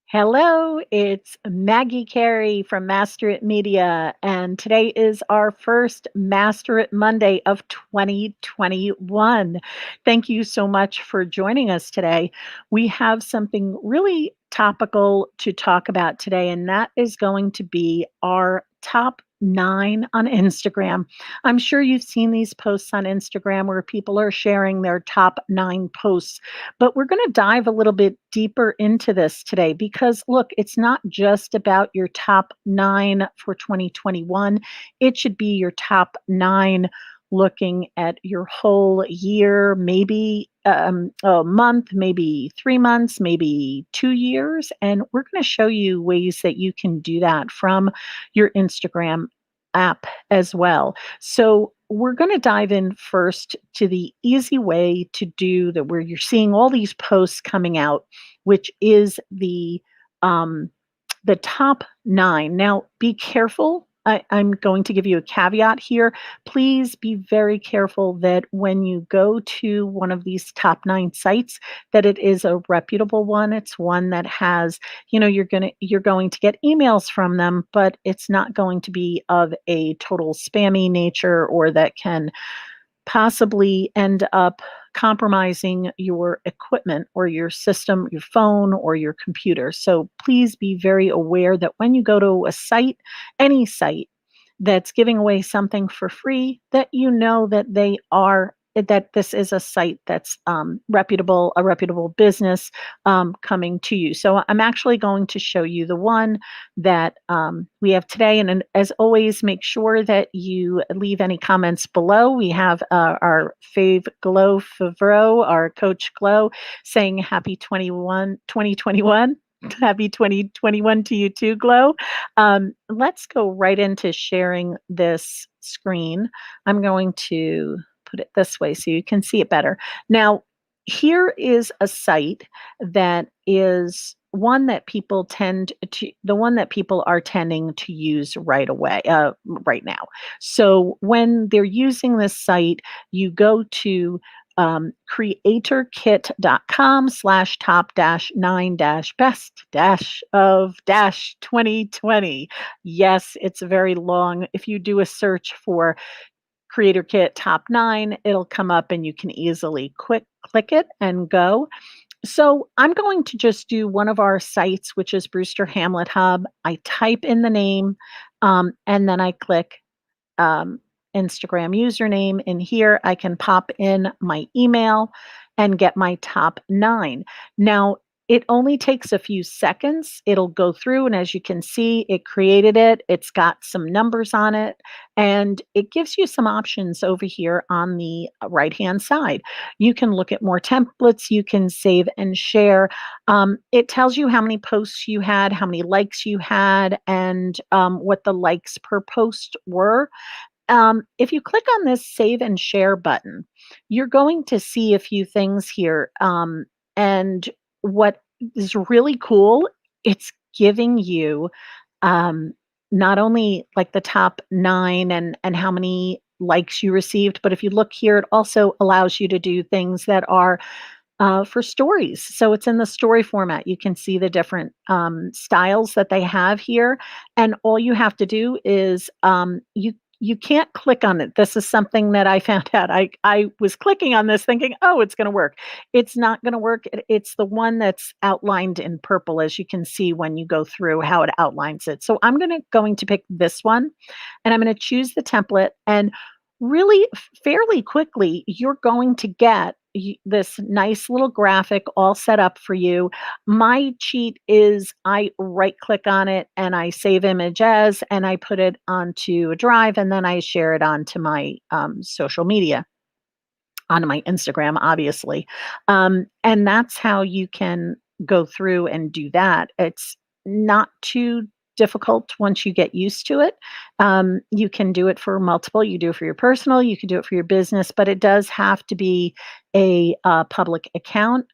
Hello, it's Maggie Carey from Master It Media, and today is our first Master It Monday of 2021. Thank you so much for joining us today. We have something really topical to talk about today, and that is going to be our top nine on Instagram. I'm sure you've seen these posts on Instagram where people are sharing their top nine posts, but we're going to dive a little bit deeper into this today because, look, it's not just about your top nine for 2021. It should be your top nine looking at your whole year, maybe a month, maybe 3 months, maybe 2 years. And we're going to show you ways that you can do that from your Instagram app as well. So we're going to dive in first to the easy way to do that, where you're seeing all these posts coming out, which is um, the top nine. Now, be careful. I'm going to give you a caveat here. Please be very careful that when you go to one of these top nine sites, that it is a reputable one. It's one that has, you're going to get emails from them, but it's not going to be of a total spammy nature or that can possibly end up compromising your equipment or your system, your phone or your computer. So please be very aware that when you go to a site, any site that's giving away something for free, that you know that this is a site that's reputable, a reputable business coming to you. So I'm actually going to show you the one that we have today. And as always, make sure that you leave any comments below. We have our fave Glow Favreau, our coach Glow, saying happy 2021. Happy 2021 to you too, Glow. Let's go right into sharing this screen. I'm going to put it this way so you can see it better. Now, here is a site that is the one that people are tending to use right away, right now. So when they're using this site, you go to creatorkit.com/top dash nine dash best dash of dash 2020. Yes, it's very long. If you do a search for CreatorKit top nine, it'll come up and you can easily click it and go. So I'm going to just do one of our sites, which is Brewster Hamlet Hub. I type in the name and then I click um, Instagram username. In here, I can pop in my email and get my top nine. Now, it only takes a few seconds. It'll go through, and as you can see, it created it. It's got some numbers on it, and it gives you some options over here on the right-hand side. You can look at more templates. You can save and share. It tells you how many posts you had, how many likes you had, and what the likes per post were. If you click on this save and share button, you're going to see a few things here. And what is really cool, it's giving you um, not only like the top nine and how many likes you received, but if you look here, it also allows you to do things that are for stories. So it's in the story format. You can see the different styles that they have here, and all you have to do is you can't click on it. This is something that I found out. I was clicking on this thinking, oh, it's going to work. It's not going to work. It's the one that's outlined in purple, as you can see when you go through how it outlines it. So I'm going to pick this one, and I'm going to choose the template, and really fairly quickly, you're going to get this nice little graphic all set up for you. My cheat is I right click on it and I save image as, and I put it onto a drive, and then I share it onto my social media, onto my Instagram, obviously. And that's how you can go through and do that. It's not too difficult once you get used to it. You can do it for multiple. You do it for your personal, you can do it for your business, but it does have to be a public account.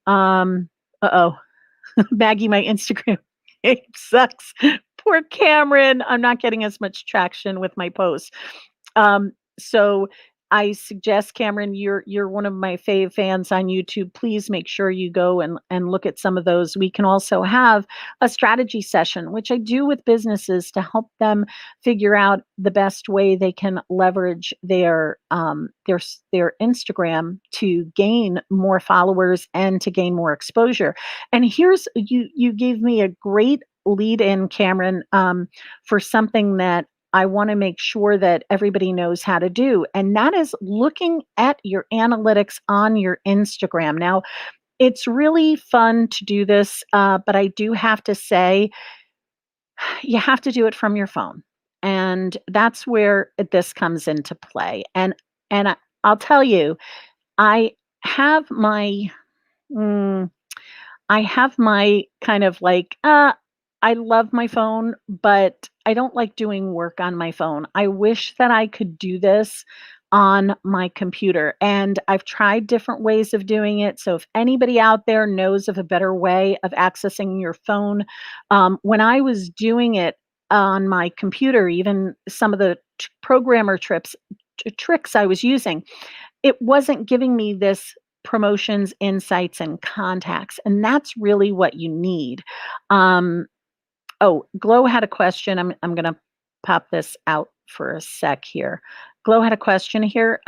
Uh-oh, Maggie, my Instagram game sucks. Poor Cameron. I'm not getting as much traction with my posts. So I suggest, Cameron, you're one of my fave fans on YouTube. Please make sure you go and look at some of those. We can also have a strategy session, which I do with businesses to help them figure out the best way they can leverage their Instagram to gain more followers and to gain more exposure. And here's you gave me a great lead in, Cameron, for something that I want to make sure that everybody knows how to do. And that is looking at your analytics on your Instagram. Now, it's really fun to do this, but I do have to say, you have to do it from your phone. And that's where this comes into play. I'll tell you, I have my mm, I have my kind of like, I love my phone, but I don't like doing work on my phone. I wish that I could do this on my computer. And I've tried different ways of doing it. So if anybody out there knows of a better way of accessing your phone, when I was doing it on my computer, even some of the programmer tricks I was using, it wasn't giving me this promotions, insights, and contacts, and that's really what you need. Um, oh, Glow had a question. I'm gonna pop this out for a sec here. Glow had a question here.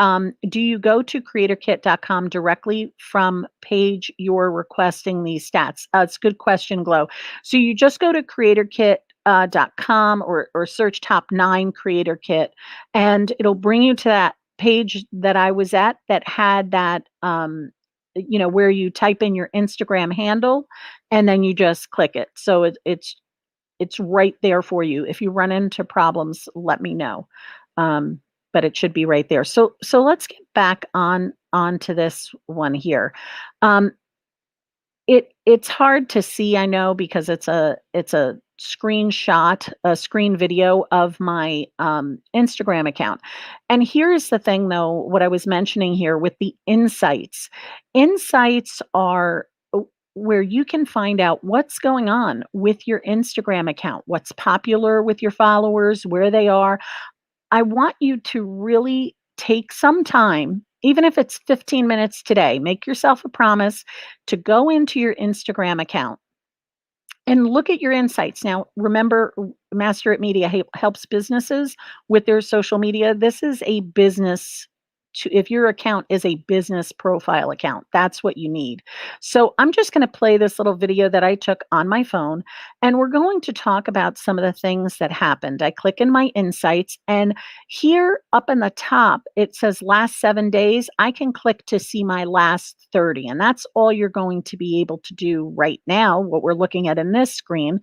Do you go to creatorkit.com directly from page you're requesting these stats? It's a good question, Glow. So you just go to creatorkit.com or search top 9 creator kit, and it'll bring you to that page that I was at that had that where you type in your Instagram handle and then you just click it. So it's right there for you. If you run into problems, let me know. Um, but it should be right there. So let's get back onto this one here. Um, it's hard to see, I know, because it's a screenshot, a screen video of my Instagram account. And here's the thing, though, what I was mentioning here with the insights. Insights are where you can find out what's going on with your Instagram account, what's popular with your followers, where they are. I want you to really take some time, even if it's 15 minutes today, make yourself a promise to go into your Instagram account and look at your insights. Now, remember, Master at Media helps businesses with their social media. This is a business. If your account is a business profile account, that's what you need. So I'm just going to play this little video that I took on my phone, and we're going to talk about some of the things that happened. I click in my insights, and here up in the top, it says last 7 days. I can click to see my last 30, and that's all you're going to be able to do right now, what we're looking at in this screen.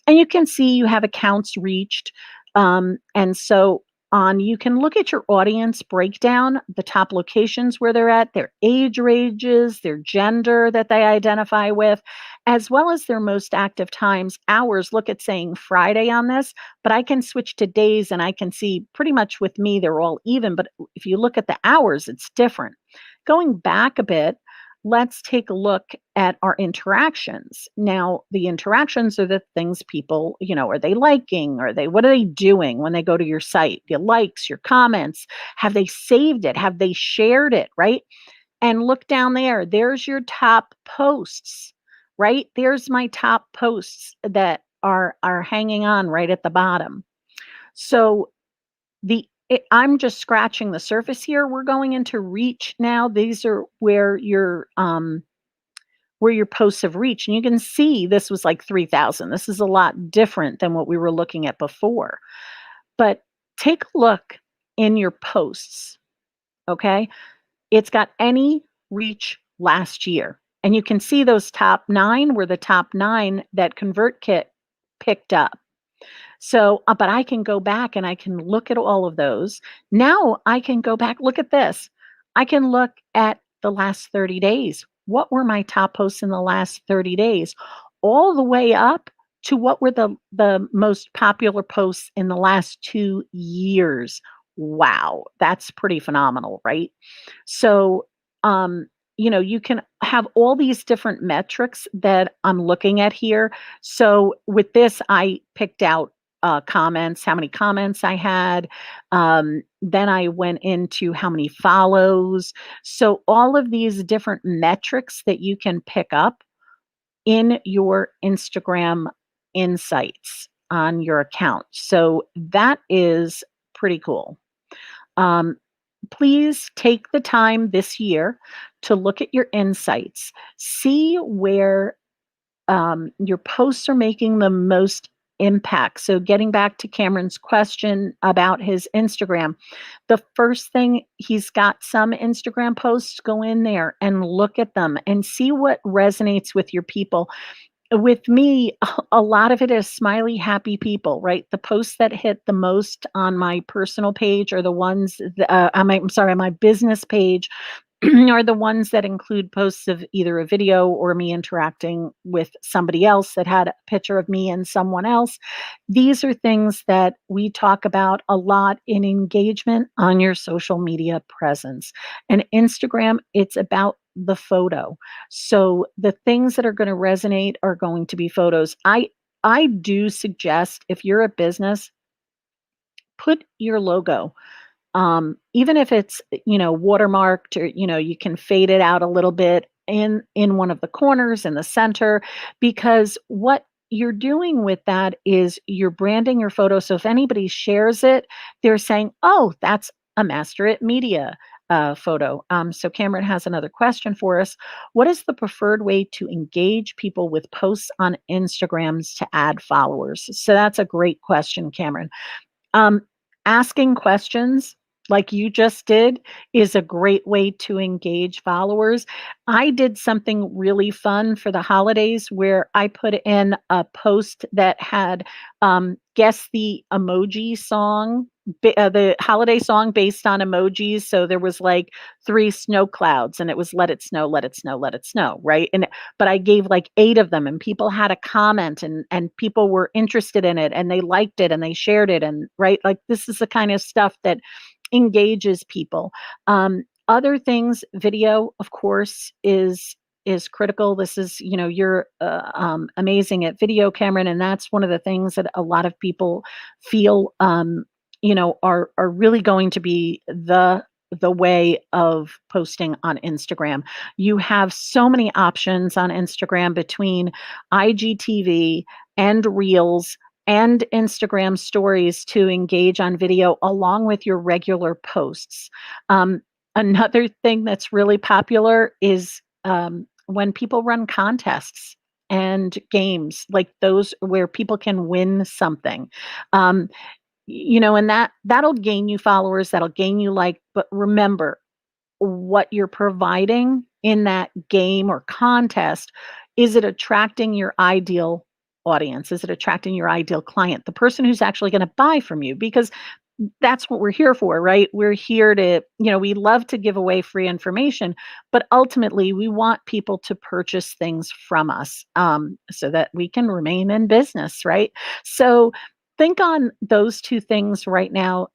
And you can see you have accounts reached. And so on, you can look at your audience breakdown, the top locations where they're at, their age ranges, their gender that they identify with, as well as their most active times, hours. Look at saying Friday on this, but I can switch to days and I can see pretty much with me, they're all even. But if you look at the hours, it's different. Going back a bit, let's take a look at our interactions. Now, the interactions are the things people, are they liking? What are they doing when they go to your site? Your likes, your comments, have they saved it? Have they shared it, right? And look down there, there's your top posts, right? There's my top posts that are hanging on right at the bottom. So I'm just scratching the surface here. We're going into reach now. These are where your posts have reached. And you can see this was like 3,000. This is a lot different than what we were looking at before. But take a look in your posts, okay? It's got any reach last year. And you can see those top 9 were the top 9 that ConvertKit picked up. So, but I can go back and I can look at all of those. Now I can go back, look at this. I can look at the last 30 days. What were my top posts in the last 30 days? All the way up to what were the most popular posts in the last 2 years. Wow, that's pretty phenomenal, right? So, you can have all these different metrics that I'm looking at here. So with this, I picked out comments, how many comments I had. Then I went into how many follows. So all of these different metrics that you can pick up in your Instagram insights on your account. So that is pretty cool. Um, Please take the time this year to look at your insights, see where your posts are making the most impact. So, getting back to Cameron's question about his Instagram, the first thing he's got some Instagram posts, go in there and look at them and see what resonates with your people. With me, a lot of it is smiley, happy people, right? The posts that hit the most on my personal page are the ones I'm sorry, on my business page are the ones that include posts of either a video or me interacting with somebody else that had a picture of me and someone else. These are things that we talk about a lot in engagement on your social media presence. And Instagram, it's about the photo. So the things that are going to resonate are going to be photos. I do suggest if you're a business, put your logo, even if it's, watermarked, or, you can fade it out a little bit in one of the corners in the center, because what you're doing with that is you're branding your photo. So if anybody shares it, they're saying, "Oh, that's a Master It Media photo." So Cameron has another question for us. What is the preferred way to engage people with posts on Instagrams to add followers? So that's a great question, Cameron. Um, Asking questions like you just did is a great way to engage followers. I did something really fun for the holidays where I put in a post that had guess the emoji song, the holiday song based on emojis. So there was like three snow clouds, and it was let it snow, let it snow, let it snow, right? And but I gave like eight of them, and people had a comment, and people were interested in it, and they liked it, and they shared it, and right, like this is the kind of stuff that engages people. Other things, video, of course, is critical. This is, you're amazing at video, Cameron, and that's one of the things that a lot of people feel, are really going to be the way of posting on Instagram. You have so many options on Instagram between IGTV and Reels and Instagram stories to engage on video along with your regular posts. Another thing that's really popular is when people run contests and games like those where people can win something. Um, and that'll gain you followers, that'll gain you but remember, what you're providing in that game or contest, is it attracting your ideal audience? Is it attracting your ideal client, the person who's actually going to buy from you? Because that's what we're here for, right? We're here to, we love to give away free information, but ultimately we want people to purchase things from us, so that we can remain in business, right? So think on those two things right now.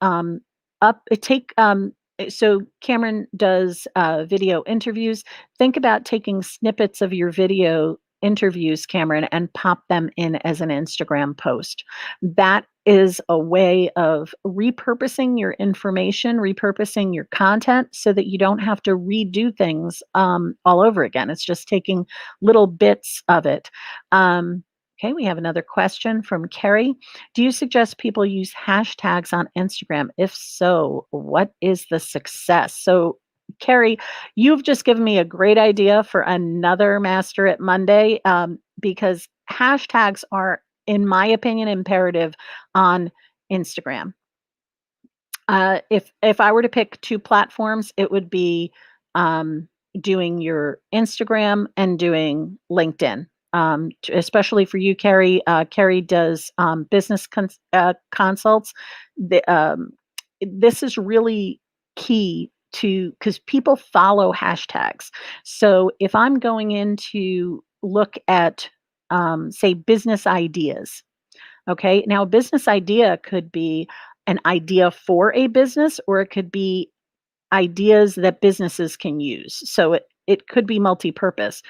So Cameron does video interviews. Think about taking snippets of your video interviews, Cameron, and pop them in as an Instagram post. That is a way of repurposing your information, repurposing your content so that you don't have to redo things all over again. It's just taking little bits of it. Okay, we have another question from Carrie. Do you suggest people use hashtags on Instagram? If so, what is the success? So, Carrie, you've just given me a great idea for another Master It Monday, because hashtags are, in my opinion, imperative on Instagram. If I were to pick two platforms, it would be doing your Instagram and doing LinkedIn. Especially for you, Carrie. Carrie does business consults. This is really key to, because people follow hashtags. So if I'm going in to look at, say, business ideas. Okay. Now, a business idea could be an idea for a business, or it could be ideas that businesses can use. So it could be multi-purpose.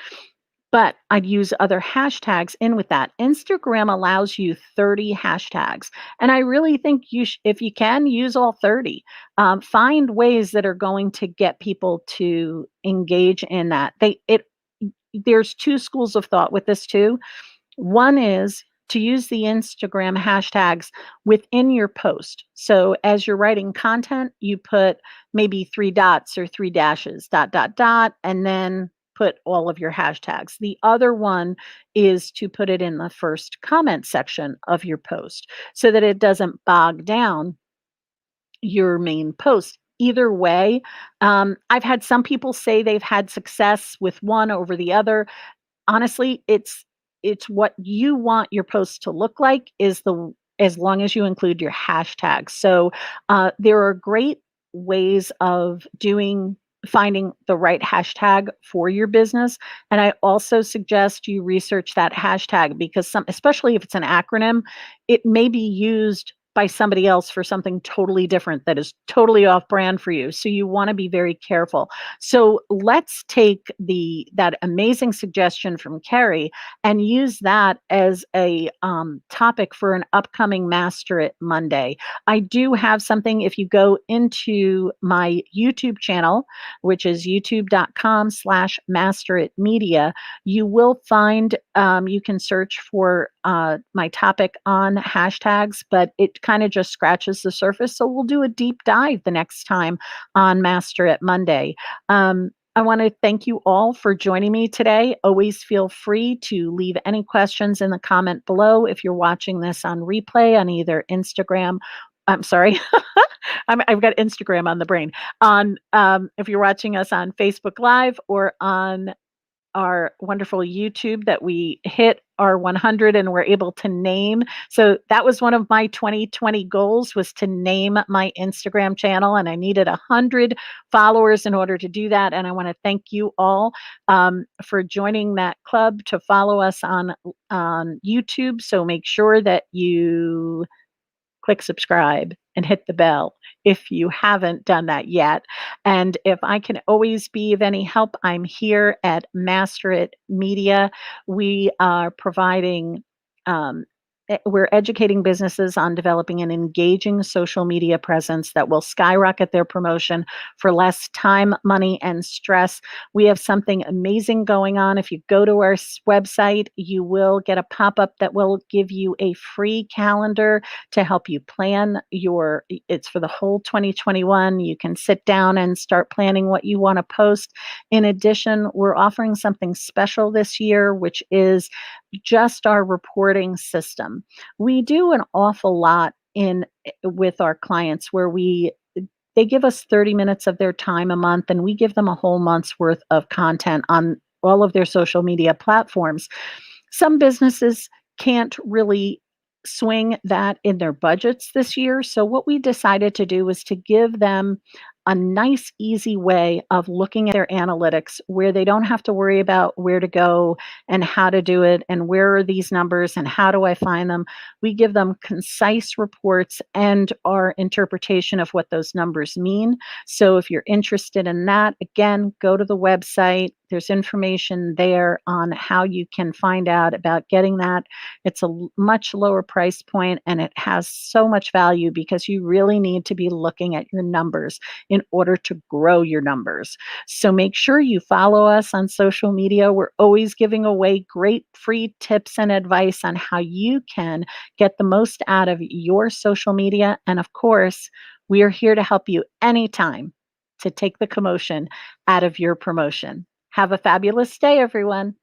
but I'd use other hashtags in with that. Instagram allows you 30 hashtags, and I really think if you can, use all 30. Find ways that are going to get people to engage in that. There's two schools of thought with this too. One is to use the Instagram hashtags within your post. So as you're writing content, you put maybe three dots or three dashes, dot, dot, dot, and then put all of your hashtags. The other one is to put it in the first comment section of your post so that it doesn't bog down your main post. Either way, I've had some people say they've had success with one over the other. Honestly, it's what you want your post to look like is the as long as you include your hashtags. So, there are great ways of finding the right hashtag for your business, and I also suggest you research that hashtag because especially if it's an acronym, it may be used by somebody else for something totally different that is totally off brand for you. So you wanna be very careful. So let's take that amazing suggestion from Carrie and use that as a topic for an upcoming Master It Monday. I do have something. If you go into my YouTube channel, which is youtube.com/masteritmedia, you will find you can search for my topic on hashtags, but it kind of just scratches the surface. So we'll do a deep dive the next time on Master It Monday. I want to thank you all for joining me today. Always feel free to leave any questions in the comment below if you're watching this on replay on either Instagram. I'm sorry, I've got Instagram on the brain. On If you're watching us on Facebook Live or on our wonderful YouTube that we hit our 100 and we're able to name. So that was one of my 2020 goals was to name my Instagram channel, and I needed 100 followers in order to do that. And I want to thank you all for joining that club to follow us on YouTube. So make sure that you click subscribe and hit the bell if you haven't done that yet. And if I can always be of any help, I'm here at Master It Media. We are we're educating businesses on developing an engaging social media presence that will skyrocket their promotion for less time, money, and stress. We have something amazing going on. If you go to our website, you will get a pop-up that will give you a free calendar to help you plan it's for the whole 2021. You can sit down and start planning what you want to post. In addition, we're offering something special this year, which is just our reporting system. We do an awful lot with our clients where they give us 30 minutes of their time a month, and we give them a whole month's worth of content on all of their social media platforms. Some businesses can't really swing that in their budgets this year. So what we decided to do was to give them a nice, easy way of looking at their analytics where they don't have to worry about where to go and how to do it and where are these numbers and how do I find them. We give them concise reports and our interpretation of what those numbers mean. So if you're interested in that, again, go to the website. There's information there on how you can find out about getting that. It's a much lower price point and it has so much value because you really need to be looking at your numbers in order to grow your numbers. So make sure you follow us on social media. We're always giving away great free tips and advice on how you can get the most out of your social media. And of course, we are here to help you anytime to take the commotion out of your promotion. Have a fabulous day, everyone.